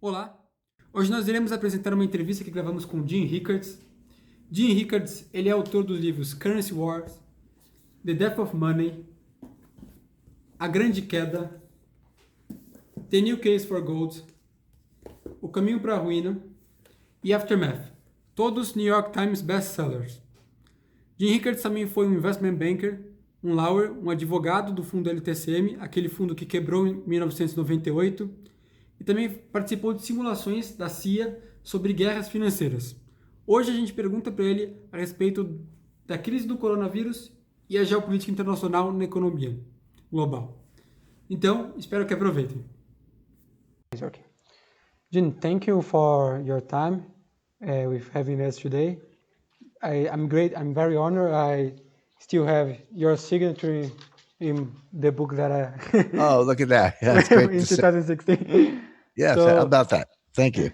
Olá! Hoje nós iremos apresentar uma entrevista que gravamos com Jim Rickards. Jim Rickards, ele é autor dos livros Currency Wars, The Death of Money, A Grande Queda, The New Case for Gold, O Caminho para a Ruína e Aftermath, todos New York Times bestsellers. Jim Rickards também foi um investment banker, um lawyer, um advogado do fundo LTCM, aquele fundo que quebrou em 1998, e também participou de simulações da CIA sobre guerras financeiras. Hoje a gente pergunta para ele a respeito da crise do coronavírus e a geopolítica internacional na economia global. Então, espero que aproveitem. Okay. Jim, thank you for your time with having us today. I'm very honored. I still have your signature in the book that I Oh, look at that. That's great in to see. 2016. Yes, So- how about that? Thank you.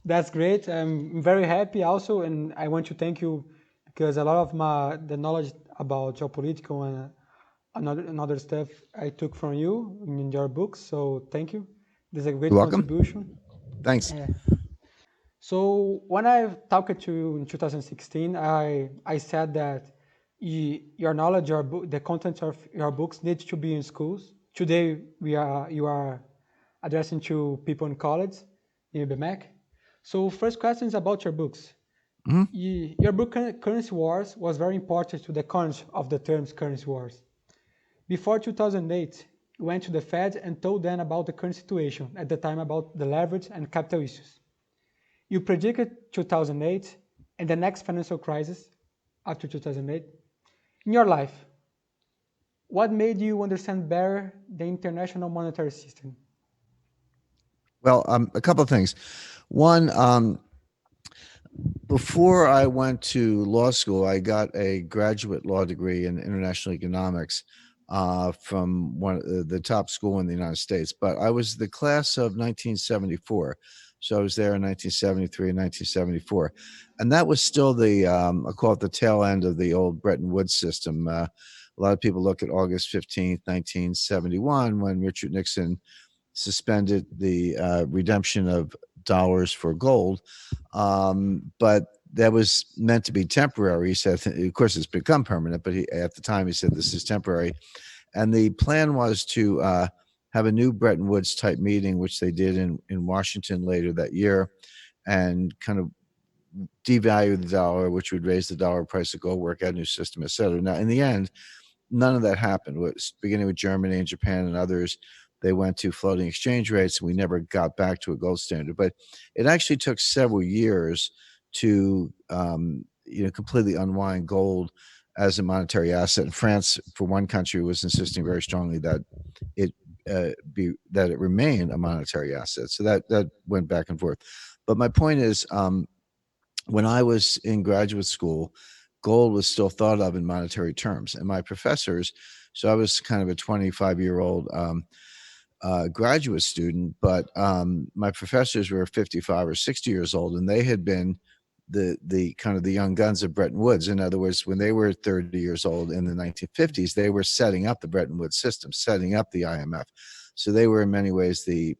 That's great. I'm very happy also, and I want to thank you because a lot of the knowledge about geopolitical and other stuff I took from you in your books. So thank you. This is a great You're welcome. contribution. Thanks. So when I talked to you in 2016, I said that your knowledge, the contents of your books needs to be in schools. Today you are addressing to people in college in Ibmec. So first question is about your books. Your book Currency Wars was very important to the concept of the terms currency wars. Before 2008, you went to the Fed and told them about the current situation at the time about the leverage and capital issues. You predicted 2008 and the next financial crisis after 2008. In your life, what made you understand better the international monetary system? Well, a couple of things. One, before I went to law school, I got a graduate law degree in international economics from one of the top school in the United States. But I was the class of 1974. So I was there in 1973 and 1974. And that was still I call it the tail end of the old Bretton Woods system. A lot of people look at August 15th, 1971, when Richard Nixon suspended the redemption of dollars for gold. But that was meant to be temporary. He said, of course, it's become permanent, but at the time he said this is temporary. And the plan was to have a new Bretton Woods type meeting, which they did in Washington later that year, and kind of devalue the dollar, which would raise the dollar price of gold, work out a new system, et cetera. Now, in the end, none of that happened. Beginning with Germany and Japan and others, they went to floating exchange rates, and we never got back to a gold standard. But it actually took several years to completely unwind gold as a monetary asset. And France, for one country, was insisting very strongly that it remain a monetary asset. So that went back and forth. But my point is, when I was in graduate school, gold was still thought of in monetary terms. And my professors, so I was kind of a 25-year-old graduate student, but my professors were 55 or 60 years old, and they had been the kind of the young guns of Bretton Woods. In other words, when they were 30 years old in the 1950s, they were setting up the Bretton Woods system, setting up the IMF. So they were in many ways the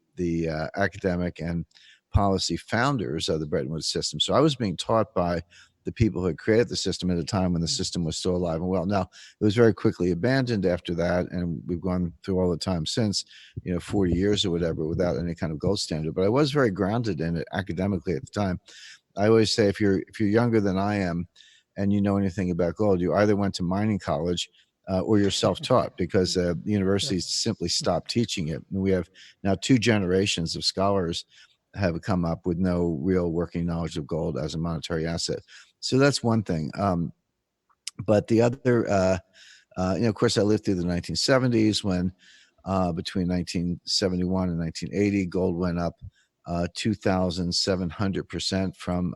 academic and policy founders of the Bretton Woods system. So I was being taught by the people who had created the system at a time when the system was still alive and well. Now, it was very quickly abandoned after that, and we've gone through all the time since, 40 years or whatever, without any kind of gold standard. But I was very grounded in it academically at the time. I always say, if you're younger than I am and you know anything about gold, you either went to mining college or you're self-taught, because the universities simply stopped teaching it. And we have now 2 generations of scholars have come up with no real working knowledge of gold as a monetary asset. So that's one thing. But the other, of course, I lived through the 1970s when between 1971 and 1980, gold went up 2,700% from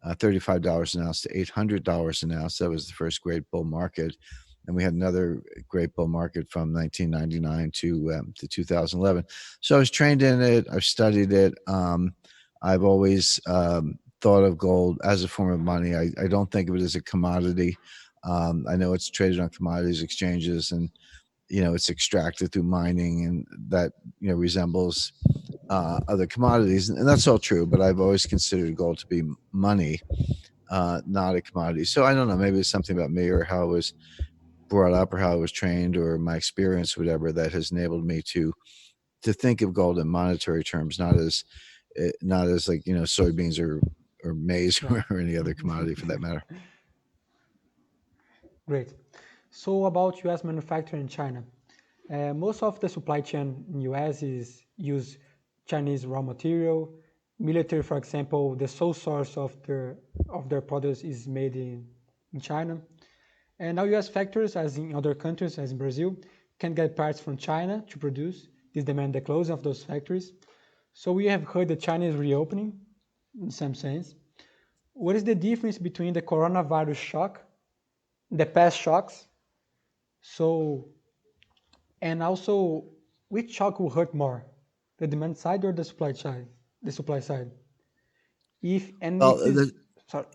$35 an ounce to $800 an ounce. That was the first great bull market. And we had another great bull market from 1999 to 2011. So I was trained in it. I've studied it. I've always thought of gold as a form of money. I don't think of it as a commodity. I know it's traded on commodities exchanges, and it's extracted through mining, and that resembles other commodities, and that's all true. But I've always considered gold to be money, not a commodity. So I don't know. Maybe it's something about me or how I was brought up or how I was trained or my experience, whatever, that has enabled me to think of gold in monetary terms, not as like soybeans or maize Yeah. or any other commodity for that matter. Great. So about U.S. manufacturing in China, most of the supply chain in U.S. is use Chinese raw material. Military, for example, the sole source of their products is made in China. And now U.S. factories, as in other countries, as in Brazil, can get parts from China to produce. This demand the closing of those factories. So we have heard that China is reopening in some sense. What is the difference between the coronavirus shock, the past shocks? So, and also, which shock will hurt more, the demand side or the supply side? The supply side. If and Well, if this sorry,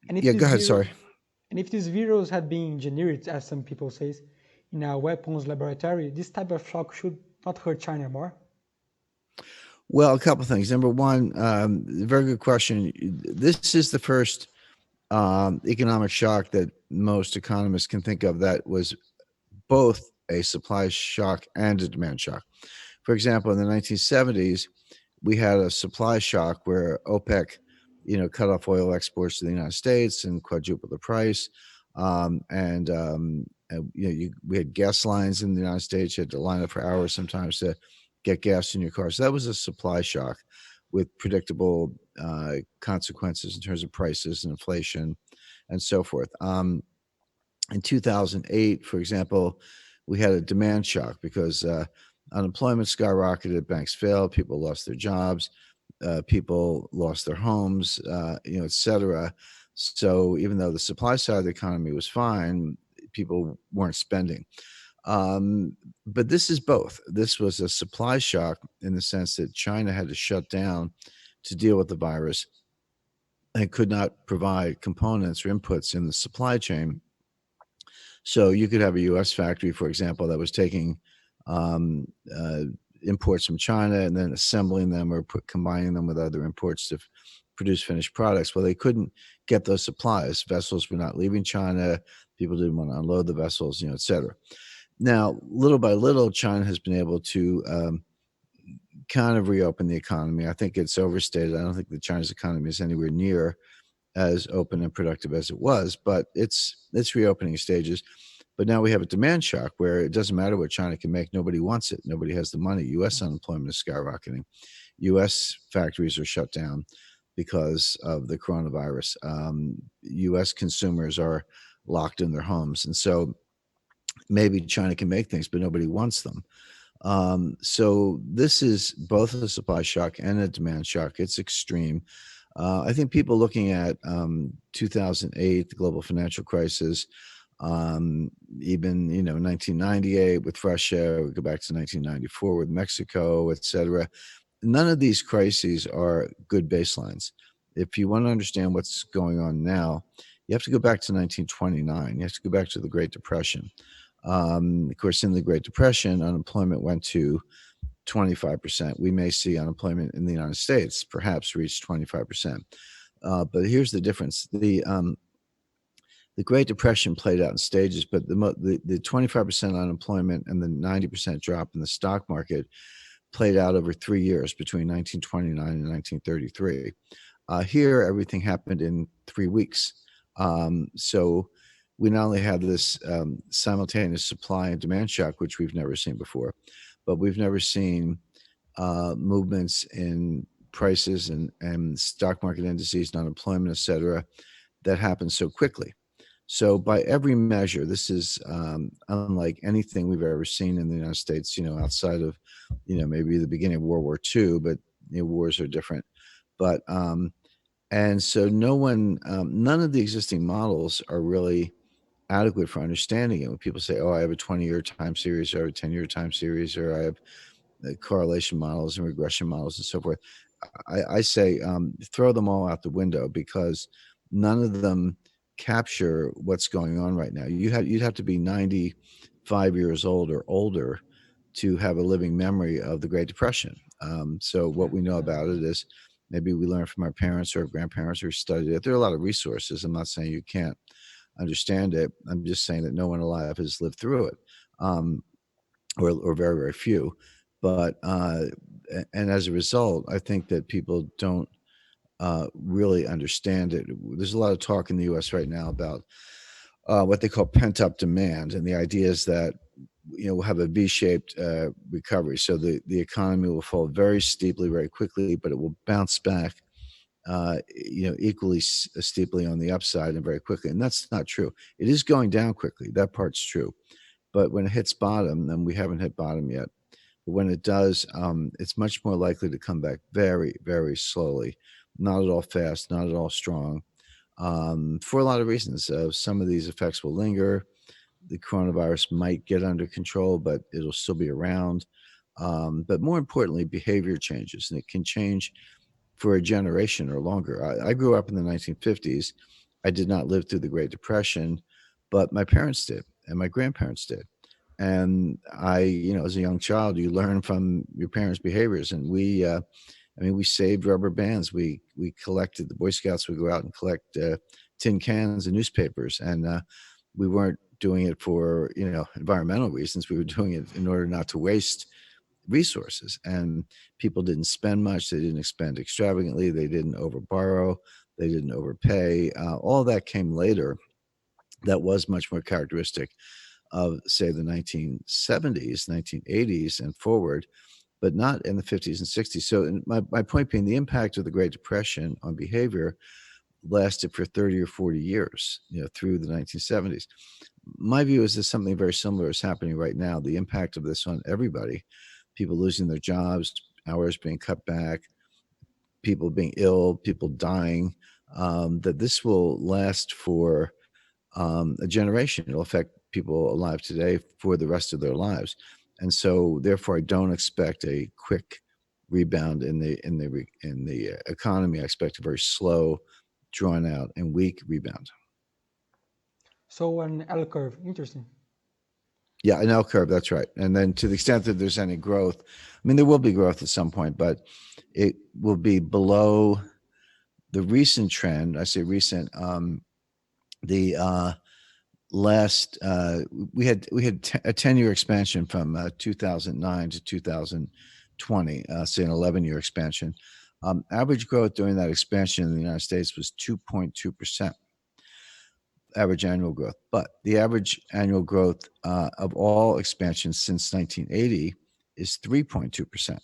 and if yeah, go this ahead. virus Sorry. and if this virus had been engineered, as some people say, in a weapons laboratory, this type of shock should not hurt China more. Well, a couple of things. Number one, very good question. This is the first economic shock that most economists can think of that was both a supply shock and a demand shock. For example, in the 1970s, we had a supply shock where OPEC, cut off oil exports to the United States and quadrupled the price. We had gas lines in the United States. You had to line up for hours sometimes to get gas in your car. So that was a supply shock with predictable consequences in terms of prices and inflation and so forth. In 2008, for example, we had a demand shock because unemployment skyrocketed, banks failed, people lost their jobs, people lost their homes, et cetera. So even though the supply side of the economy was fine, people weren't spending. But this is both. This was a supply shock in the sense that China had to shut down to deal with the virus and could not provide components or inputs in the supply chain. So you could have a U.S. factory, for example, that was taking um, uh, imports from China and then assembling them or combining them with other imports to produce finished products. Well, they couldn't get those supplies. Vessels were not leaving China. People didn't want to unload the vessels, et cetera. Now, little by little, China has been able to kind of reopen the economy. I think it's overstated. I don't think that China's economy is anywhere near as open and productive as it was, but it's reopening stages. But now we have a demand shock where it doesn't matter what China can make. Nobody wants it. Nobody has the money. U.S. unemployment is skyrocketing. U.S. factories are shut down because of the coronavirus. U.S. consumers are locked in their homes. And so maybe China can make things, but nobody wants them. So this is both a supply shock and a demand shock. It's extreme. I think people looking at 2008, the global financial crisis, even 1998 with Russia, we go back to 1994 with Mexico, et cetera. None of these crises are good baselines. If you want to understand what's going on now, you have to go back to 1929. You have to go back to the Great Depression. Of course, in the Great Depression, unemployment went to 25%. We may see unemployment in the United States perhaps reach 25%. But here's the difference. The Great Depression played out in stages, but the 25% unemployment and the 90% drop in the stock market played out over 3 years between 1929 and 1933. Here, everything happened in 3 weeks. So we not only have this simultaneous supply and demand shock, which we've never seen before, but we've never seen movements in prices and stock market indices and unemployment, et cetera, that happen so quickly. So by every measure, this is unlike anything we've ever seen in the United States, outside of, maybe the beginning of World War II, but wars are different. But and so none of the existing models are really adequate for understanding it. When people say, oh, I have a 20-year time series or I have a 10-year time series, or I have correlation models and regression models and so forth, I say throw them all out the window because none of them capture what's going on right now. You'd have to be 95 years old or older to have a living memory of the Great Depression. So what we know about it is maybe we learned from our parents or grandparents or studied it. There are a lot of resources. I'm not saying you can't understand it. I'm just saying that no one alive has lived through it, or very, very few. But and as a result, I think that people don't really understand it. There's a lot of talk in the U.S. right now about what they call pent-up demand, and the idea is that we'll have a V-shaped recovery. So the economy will fall very steeply, very quickly, but it will bounce back, equally steeply on the upside and very quickly. And that's not true. It is going down quickly. That part's true. But when it hits bottom, and we haven't hit bottom yet, but when it does, it's much more likely to come back very, very slowly, not at all fast, not at all strong, for a lot of reasons. Some of these effects will linger. The coronavirus might get under control, but it'll still be around. But more importantly, behavior changes, and it can change for a generation or longer. I grew up in the 1950s. I did not live through the Great Depression, but my parents did, and my grandparents did. And as a young child, you learn from your parents' behaviors. And we saved rubber bands. We collected, the Boy Scouts would go out and collect tin cans and newspapers. And we weren't doing it for, environmental reasons. We were doing it in order not to waste resources. And people didn't spend much. They didn't expend extravagantly. They didn't overborrow. They didn't overpay. All that came later. That was much more characteristic of, say, the 1970s, 1980s and forward, but not in the 50s and 60s. So my point being, the impact of the Great Depression on behavior lasted for 30 or 40 years, through the 1970s. My view is that something very similar is happening right now. The impact of this on everybody, people losing their jobs, hours being cut back, people being ill, people dying, that this will last for a generation. It'll affect people alive today for the rest of their lives. And so therefore I don't expect a quick rebound in the economy. I expect a very slow, drawn out and weak rebound. So an L curve, interesting. Yeah, an L curve, that's right. And then to the extent that there's any growth, there will be growth at some point, but it will be below the recent trend. I say recent, the last we had a 10-year expansion from 2009 to 2020, say an 11-year expansion. Average growth during that expansion in the United States was 2.2%. Average annual growth, but the average annual growth of all expansions since 1980 is 3.2%.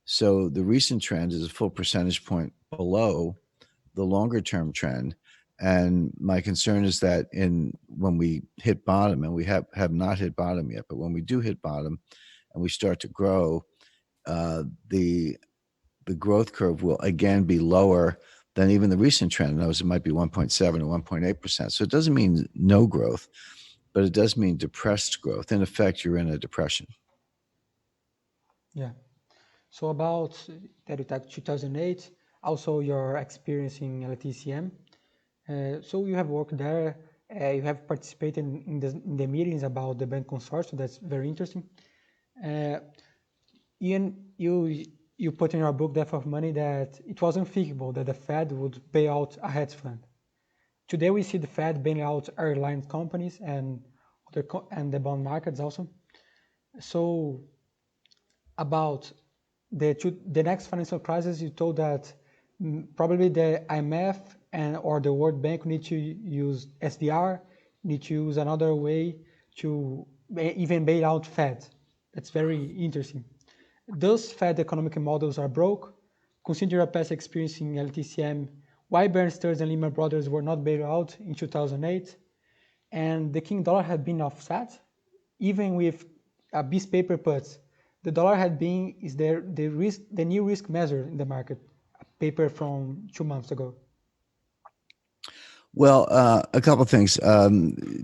So the recent trend is a full percentage point below the longer term trend. And my concern is that when we hit bottom, and we have not hit bottom yet, but when we do hit bottom and we start to grow, the growth curve will again be lower than even the recent trend. Knows it might be 1.7 or 1.8%. So it doesn't mean no growth, but it does mean depressed growth. In effect, you're in a depression. Yeah. So about that, you talked 2008, also your experience in LTCM. So you have worked there. You have participated in the meetings about the bank consortium. That's very interesting. Ian, you put in your book, Death of Money, that it was unthinkable that the Fed would pay out a hedge fund. Today we see the Fed bailing out airline companies and the bond markets also. So about the next financial crisis, you told that probably the IMF or the World Bank need to use SDR, need to use another way to even bail out Fed. That's very interesting. Those Fed economic models are broke. Consider your past experience in LTCM, why Bear Stearns and Lehman Brothers were not bailed out in 2008, and the King dollar had been offset, even with BIS paper puts. The dollar had been the new risk measure in the market, a paper from 2 months ago. Well, a couple of things.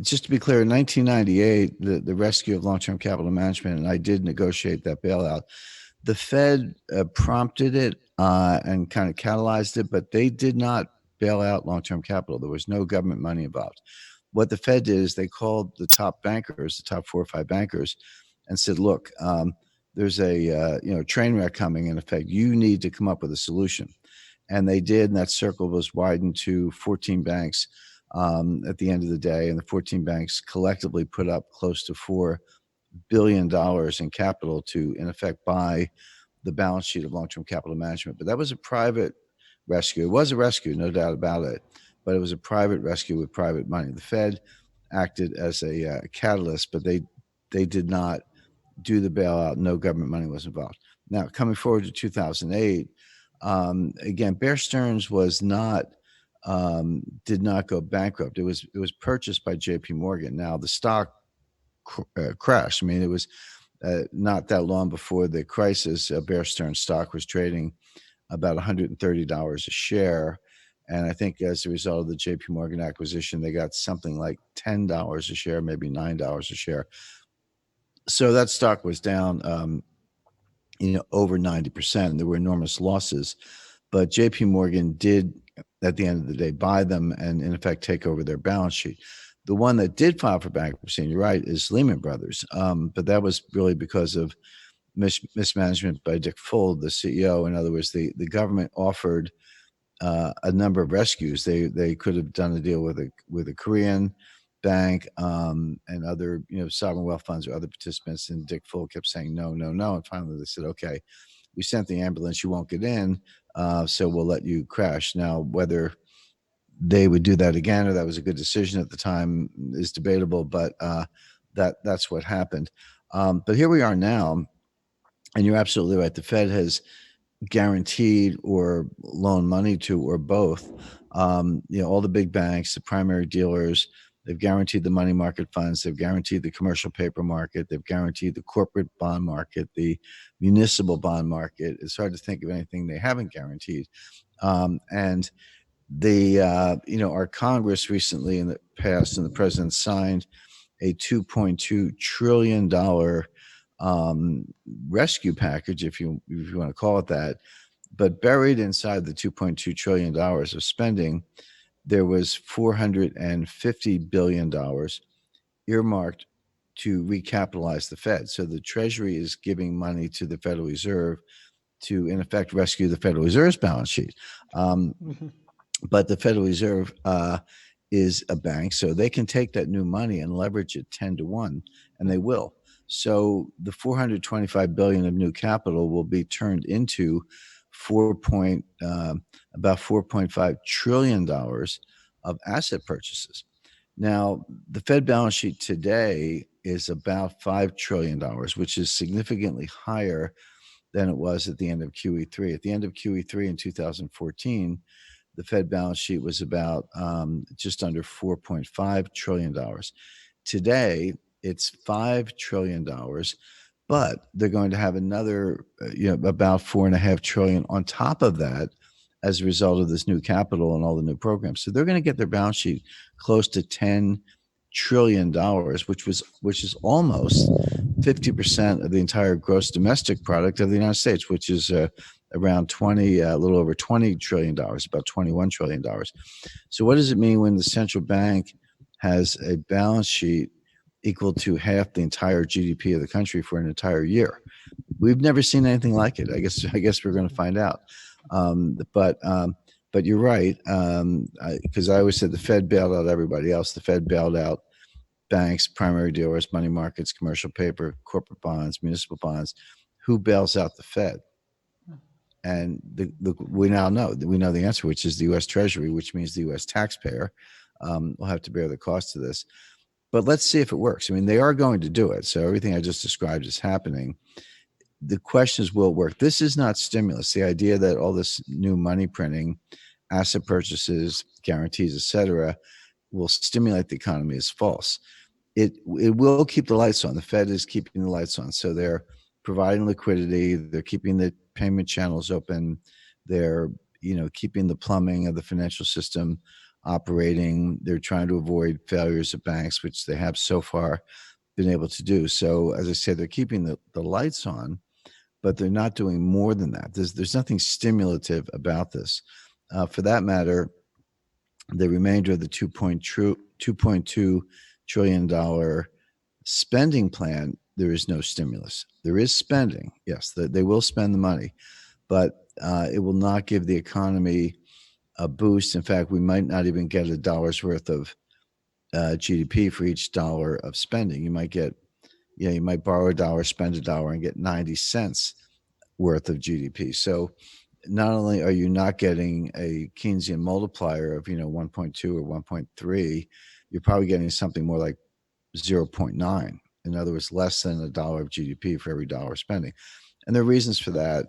Just to be clear, in 1998, the rescue of long-term capital management, and I did negotiate that bailout. The Fed prompted it and kind of catalyzed it, but they did not bail out long-term capital. There was no government money involved. What the Fed did is they called the top bankers, the top 4 or 5 bankers, and said, look, there's a train wreck coming. In effect, you need to come up with a solution. And they did, and that circle was widened to 14 banks at the end of the day. And the 14 banks collectively put up close to $4 billion in capital to, in effect, buy the balance sheet of long-term capital management. But that was a private rescue. It was a rescue, no doubt about it, but it was a private rescue with private money. The Fed acted as a catalyst, but they did not do the bailout. No government money was involved. Now, coming forward to 2008, again, Bear Stearns was not did not go bankrupt. It was purchased by J.P. Morgan. Now the stock crashed. I mean, it was not that long before the crisis. Bear Stearns stock was trading about $130 a share. And I think as a result of the JP Morgan acquisition, they got something like $10 a share, maybe $9 a share. So that stock was down, over 90%. There were enormous losses, but JP Morgan did, at the end of the day, buy them and in effect take over their balance sheet. The one that did file for bankruptcy, and you're right, is Lehman Brothers. But that was really because of mismanagement by Dick Full, the CEO. In other words, the government offered a number of rescues. They could have done a deal with a Korean bank and other sovereign wealth funds or other participants, and Dick Full kept saying no, no, no. And finally they said, okay, we sent the ambulance, you won't get in, so we'll let you crash. Now, whether they would do that again or that was a good decision at the time is debatable, but that's what happened. But here we are now, and you're absolutely right. The Fed has guaranteed or loaned money to, or both, all the big banks, the primary dealers. They've guaranteed the money market funds. They've guaranteed the commercial paper market. They've guaranteed the corporate bond market, the municipal bond market. It's hard to think of anything they haven't guaranteed. And our Congress recently in the past, and the president signed a $2.2 trillion rescue package, if you want to call it that. But buried inside the $2.2 trillion of spending, there was $450 billion earmarked to recapitalize the Fed. So the Treasury is giving money to the Federal Reserve to, in effect, rescue the Federal Reserve's balance sheet. But the Federal Reserve is a bank, so they can take that new money and leverage it 10 to 1, and they will. So the $425 billion of new capital will be turned into about $4.5 trillion of asset purchases. Now, the Fed balance sheet today is about $5 trillion, which is significantly higher than it was at the end of QE3. At the end of QE3 in 2014, the Fed balance sheet was about just under $4.5 trillion. Today, it's $5 trillion, but they're going to have another, about $4.5 trillion on top of that as a result of this new capital and all the new programs. So they're going to get their balance sheet close to $10 trillion, which is almost 50% of the entire gross domestic product of the United States, which is around a little over $20 trillion, about $21 trillion. So what does it mean when the central bank has a balance sheet equal to half the entire GDP of the country for an entire year? We've never seen anything like it. I guess we're going to find out. But you're right, because I always said the Fed bailed out everybody else. The Fed bailed out banks, primary dealers, money markets, commercial paper, corporate bonds, municipal bonds. Who bails out the Fed? And we now know the answer, which is the U.S. Treasury, which means the U.S. taxpayer will have to bear the cost of this. But let's see if it works. I mean, they are going to do it. So everything I just described is happening. The question is, will it work? This is not stimulus. The idea that all this new money printing, asset purchases, guarantees, et cetera, will stimulate the economy is false. It will keep the lights on. The Fed is keeping the lights on. So they're providing liquidity. They're keeping the payment channels open. They're, keeping the plumbing of the financial system operating. They're trying to avoid failures of banks, which they have so far been able to do. So as I said, they're keeping the lights on, but they're not doing more than that. There's nothing stimulative about this. For that matter, the remainder of the $2.2 trillion spending plan, there is no stimulus. There is spending. Yes, they will spend the money, but it will not give the economy a boost. In fact, we might not even get a dollar's worth of GDP for each dollar of spending. You might get, you might borrow a dollar, spend a dollar, and get 90 cents worth of GDP. So not only are you not getting a Keynesian multiplier of 1.2 or 1.3, you're probably getting something more like 0.9. In other words, less than a dollar of GDP for every dollar spending. And there are reasons for that,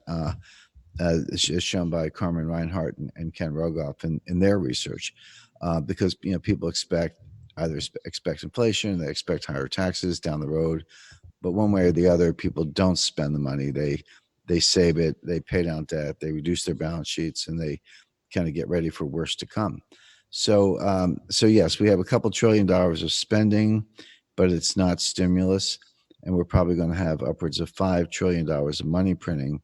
as shown by Carmen Reinhart and Ken Rogoff in their research, because people expect inflation, they expect higher taxes down the road, but one way or the other, people don't spend the money. They save it, they pay down debt, they reduce their balance sheets, and they kind of get ready for worse to come. So, yes, we have a couple $1 trillion of spending, but it's not stimulus, and we're probably going to have upwards of $5 trillion of money printing,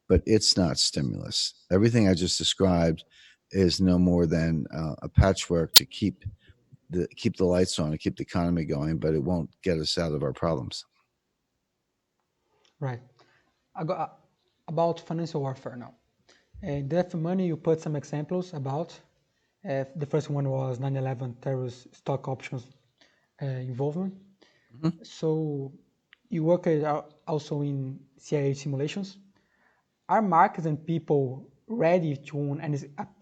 but it's not stimulus. Everything I just described is no more than a patchwork to keep the lights on and keep the economy going, but it won't get us out of our problems. Right. About financial warfare now. And that money, you put some examples about. The first one was 9/11 terrorist stock options involvement. Mm-hmm. So you work also in CIA simulations. Are markets and people ready to an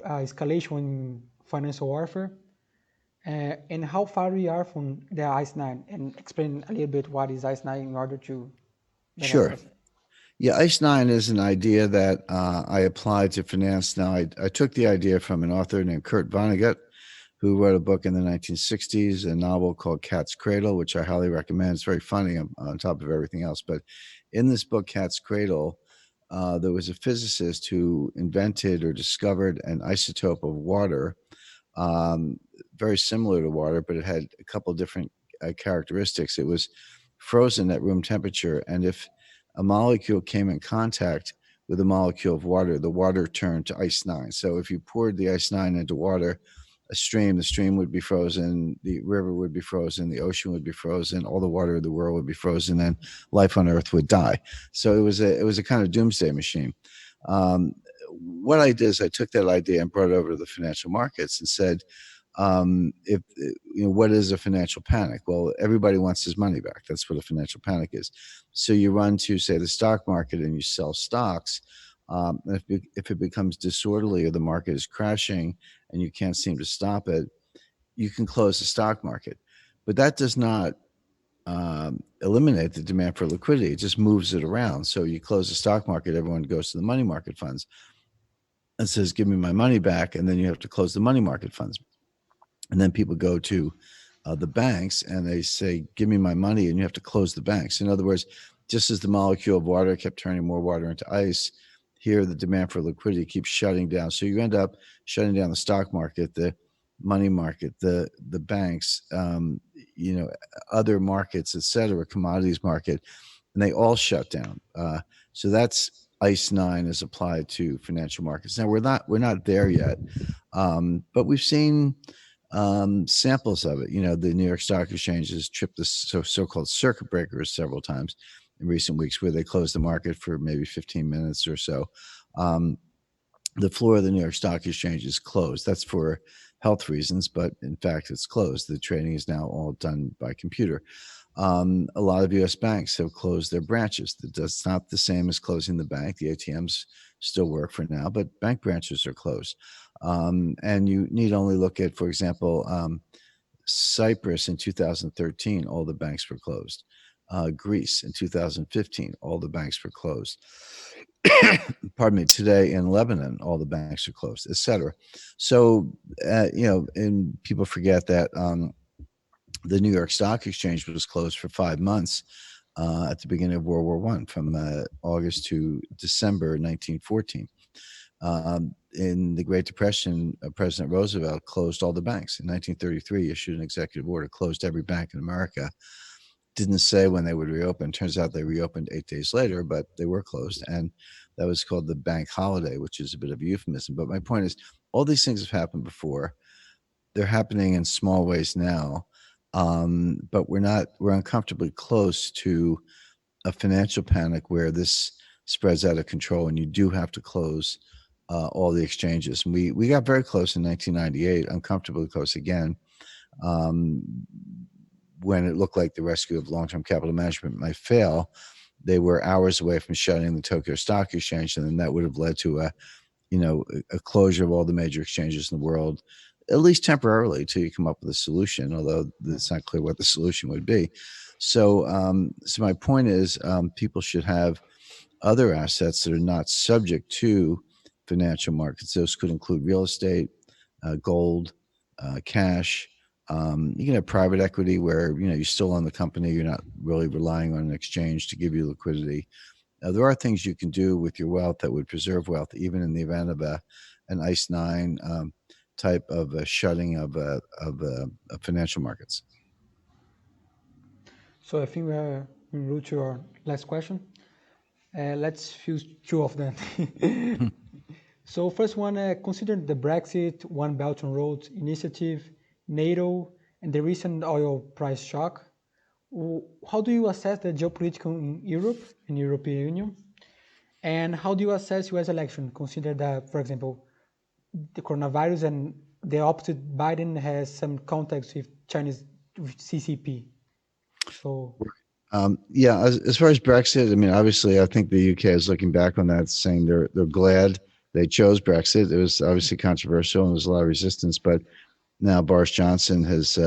escalation in financial warfare? And how far we are from the ICE-9? And explain a little bit what is ICE-9 in order to better Sure. understand. Yeah, ICE-9 is an idea that I applied to finance. Now, I took the idea from an author named Kurt Vonnegut, who wrote a book in the 1960s, a novel called Cat's Cradle, which I highly recommend. It's very funny on top of everything else. But in this book, Cat's Cradle, there was a physicist who invented or discovered an isotope of water, very similar to water, but it had a couple different characteristics. It was frozen at room temperature, and if a molecule came in contact with a molecule of water, the water turned to ICE-9. So if you poured the ICE-9 into water, the stream would be frozen, the river would be frozen, the ocean would be frozen, all the water of the world would be frozen, and life on Earth would die. So it was a kind of doomsday machine. What I did is I took that idea and brought it over to the financial markets and said, what is a financial panic? Well, everybody wants his money back. That's what a financial panic is. So you run to, say, the stock market and you sell stocks. If it becomes disorderly or the market is crashing and you can't seem to stop it, you can close the stock market. But that does not eliminate the demand for liquidity. It just moves it around. So you close the stock market, everyone goes to the money market funds and says, give me my money back. And then you have to close the money market funds. And then people go to the banks and they say, give me my money, and you have to close the banks. In other words, just as the molecule of water kept turning more water into ice, here the demand for liquidity keeps shutting down. So you end up shutting down the stock market, the money market, the banks, other markets, et cetera, commodities market, and they all shut down. So that's ICE-9 is applied to financial markets. Now we're not there yet, but we've seen samples of it. The New York Stock Exchange has tripped the so-called circuit breakers several times in recent weeks, where they closed the market for maybe 15 minutes or so. The floor of the New York Stock Exchange is closed. That's for health reasons, but in fact, it's closed. The trading is now all done by computer. A lot of U.S. banks have closed their branches. That's not the same as closing the bank. The ATMs still work for now, but bank branches are closed. And you need only look at, for example, Cyprus in 2013, all the banks were closed. Greece in 2015, all the banks were closed. Pardon me, today in Lebanon, all the banks are closed, et cetera. So, and people forget that the New York Stock Exchange was closed for 5 months at the beginning of World War I, from August to December 1914. In the Great Depression, President Roosevelt closed all the banks. In 1933, he issued an executive order, closed every bank in America. Didn't say when they would reopen. Turns out they reopened 8 days later, but they were closed. And that was called the bank holiday, which is a bit of a euphemism. But my point is, all these things have happened before. They're happening in small ways now. But we're uncomfortably close to a financial panic where this spreads out of control and you do have to close all the exchanges. And we got very close in 1998, uncomfortably close again, when it looked like the rescue of long-term capital management might fail. They were hours away from shutting the Tokyo Stock Exchange, and then that would have led to a closure of all the major exchanges in the world, at least temporarily, till you come up with a solution, although it's not clear what the solution would be. So my point is, people should have other assets that are not subject to financial markets. Those could include real estate, gold, cash. You can have private equity where you still own the company. You're not really relying on an exchange to give you liquidity. There are things you can do with your wealth that would preserve wealth, even in the event of an ICE 9 type of a shutting of financial markets. So I think we're en route to our last question. Let's fuse two of them. So first one, consider the Brexit, One Belt and Road initiative, NATO, and the recent oil price shock. How do you assess the geopolitical in Europe and European Union? And how do you assess US election? Consider that, for example, the coronavirus and the opposite, Biden has some contacts with Chinese with CCP. So yeah, as far as Brexit, I mean, obviously, I think the UK is looking back on that, saying they're glad they chose Brexit. It was obviously controversial and there's a lot of resistance, but now Boris Johnson has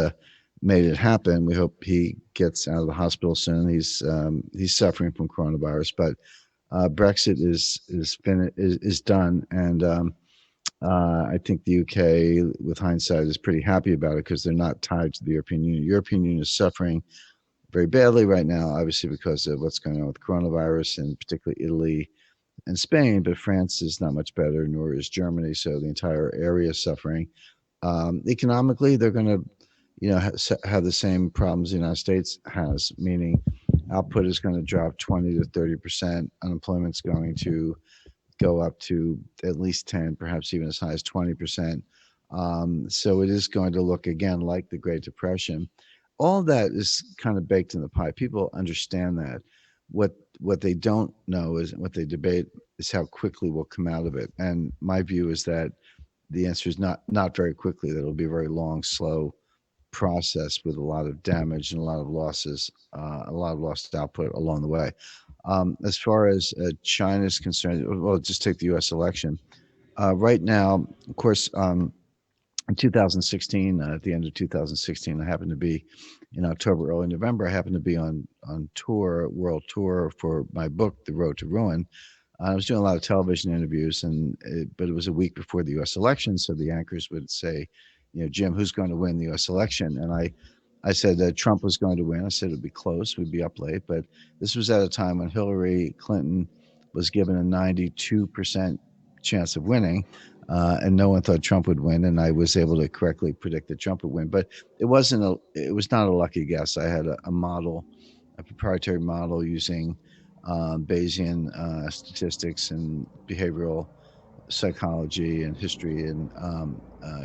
made it happen. We hope he gets out of the hospital soon. He's suffering from coronavirus, but Brexit is done, and I think the UK, with hindsight, is pretty happy about it because they're not tied to the European Union. The European Union is suffering very badly right now, obviously because of what's going on with coronavirus, and particularly Italy and Spain. But France is not much better, nor is Germany. So the entire area is suffering. Economically, they're going to, have the same problems the United States has, meaning output is going to drop 20 to 30%. Unemployment's going to go up to at least 10, perhaps even as high as 20%. So it is going to look again like the Great Depression. All that is kind of baked in the pie. People understand that. What they don't know is, what they debate is how quickly we'll come out of it. And my view is that the answer is not very quickly. That it'll be a very long, slow process with a lot of damage and a lot of losses, a lot of lost output along the way. As far as China is concerned, well, just take the U.S. election. Right now, of course, in 2016, at the end of 2016, I happened to be in October, early November. I happened to be on tour, world tour for my book, The Road to Ruin. I was doing a lot of television interviews, but it was a week before the U.S. election, so the anchors would say, Jim, who's going to win the U.S. election? And I said that Trump was going to win. I said it would be close, we'd be up late, but this was at a time when Hillary Clinton was given a 92% chance of winning, and no one thought Trump would win, and I was able to correctly predict that Trump would win. But it was not a lucky guess. I had a model, a proprietary model using Bayesian statistics and behavioral psychology and history and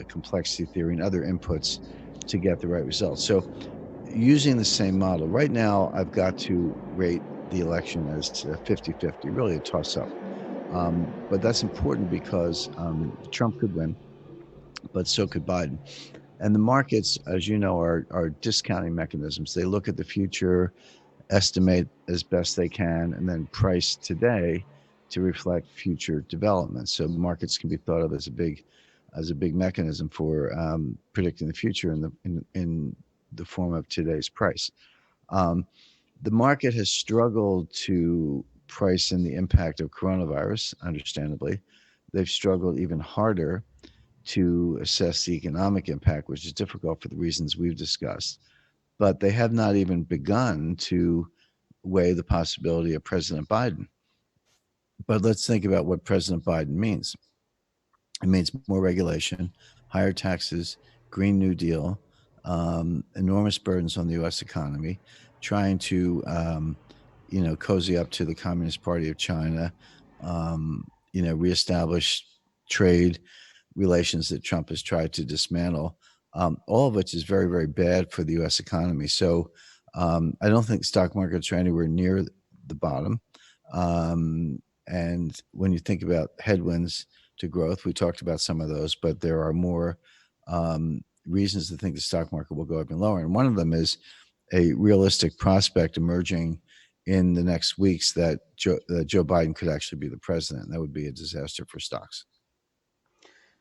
complexity theory and other inputs to get the right results. So using the same model, right now I've got to rate the election as 50-50, really a toss-up. But that's important because Trump could win, but so could Biden. And the markets, as you know, are discounting mechanisms. They look at the future, estimate as best they can, and then price today to reflect future developments. So markets can be thought of as a big mechanism for predicting the future in the form of today's price. The market has struggled to price in the impact of coronavirus, understandably. They've struggled even harder to assess the economic impact, which is difficult for the reasons we've discussed. But they have not even begun to weigh the possibility of President Biden. But let's think about what President Biden means. It means more regulation, higher taxes, Green New Deal, enormous burdens on the U.S. economy, trying to, cozy up to the Communist Party of China, reestablish trade relations that Trump has tried to dismantle, all of which is very, very bad for the U.S. economy. So I don't think stock markets are anywhere near the bottom. And when you think about headwinds to growth, we talked about some of those, but there are more reasons to think the stock market will go even lower. And one of them is a realistic prospect emerging in the next weeks that Joe Biden could actually be the president. That would be a disaster for stocks.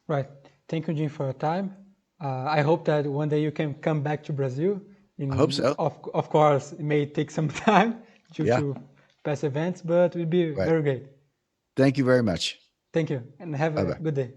Right. Thank you, Jim, for your time. I hope that one day you can come back to Brazil. I hope so. Of course, it may take some time due Yeah. to past events, but it will be Right. very great. Thank you very much. Thank you, and have a Bye-bye. good day.